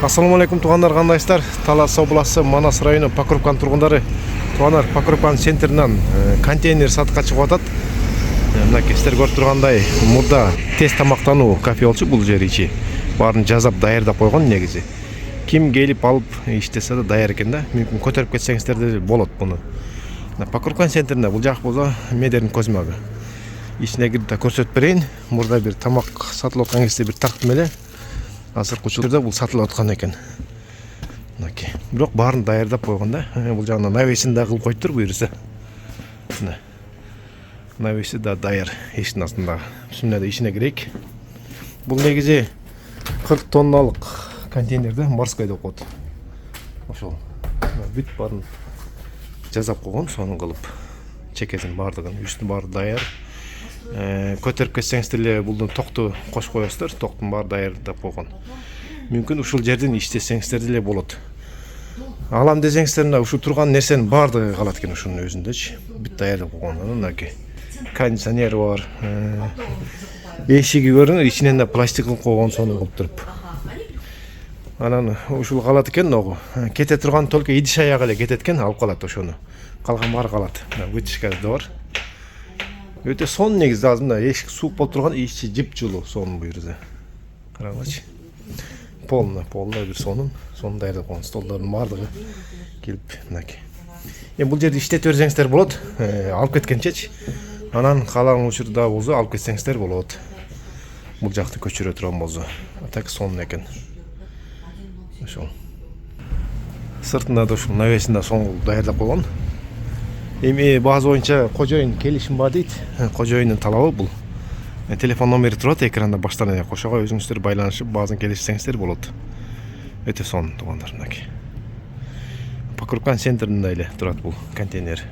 Ассаламу алейкум туугандар, кандайсыздар? Талас областы Манас району Покровкан тургундары. Туугандар, Покровкан центринен контейнер сатыкка чыгып атат. Мына сиздер көрүп тургандай, мурда тез тамактануу кафе болчу, бул жер ичи. Баарын жазап даярдап койгон негизи. Ким келип алып иштесе да даяр экен да. Мүмкүн көтөрүп кетсеңиздер деле болот буну. Покровкан центринде бул жак болсо Медердин көзмөгү. Ичине кирип да көрсөтүп берейин. Мурда бир тамак сатылып аткан кезде бир тартып эле. Азыр учурда бул сатылып аткан экен. Мынакей. Бирок баарын даярдап койгон да. Бул жагынан навесин да кылып коюптур буюрса. Мына. Навеси да даяр эшиктин астында. Бисмилла ичине кирейик. Бул негизи 40 тонналык контейнерде морской деп коет. Ошол. Бүт баарын жазап койгон, сонун кылып. Чекесин баардыгын, үстүн баары даяр. Көтөрүп кетсеңиздер эле булдун токту кошуп коесуздар. Токтун баары даярдап койгон. Мүмкүн ушул жерден иштесеңиздер деле болот. Алам десеңиздер, мына ушу турган нерсенин баардыгы калат экен ушунун өзүндөчү. Бүт даярдап койгон. Мынакей. Кондиционер бар. Эшиги көрүңөр, ичинен да пластик кылып койгон, сонун кылып туруп. Анан ушул калат экен, ногу. Кете турган только идиш аягы эле кетет экен, алып калат ошону. Калган баары калат. Вытяжка да бар. Өтө сонун негизи, азыр мына эшик суук болуп турган, ичи жыпжылуу, сонун буюрса. Караңызчы. Полный бир сонун даярдап койгон. Столдордун баардыгы келип, мынакей. Бул жерди иштетип берсеңиздер болот, алып кеткенчечи. Анан калаган учурда болсо алып кетсеңиздер болот. Бул жакты көчүрө турган болсо. Так сонун экен. Ошол. Сыртында да ушул навесинде сонун даярдап койгон. Эми база боюнча кожоюн келишим бар дейт. Кожоюндун талабы бул. Телефон номери турат экранда баштан эле. Ошого өзүңүздөр байланышып, базадан келишсеңиздер болот. Өтө сонун туугандар, мынакей. Покровкан центринде эле турат бул контейнер.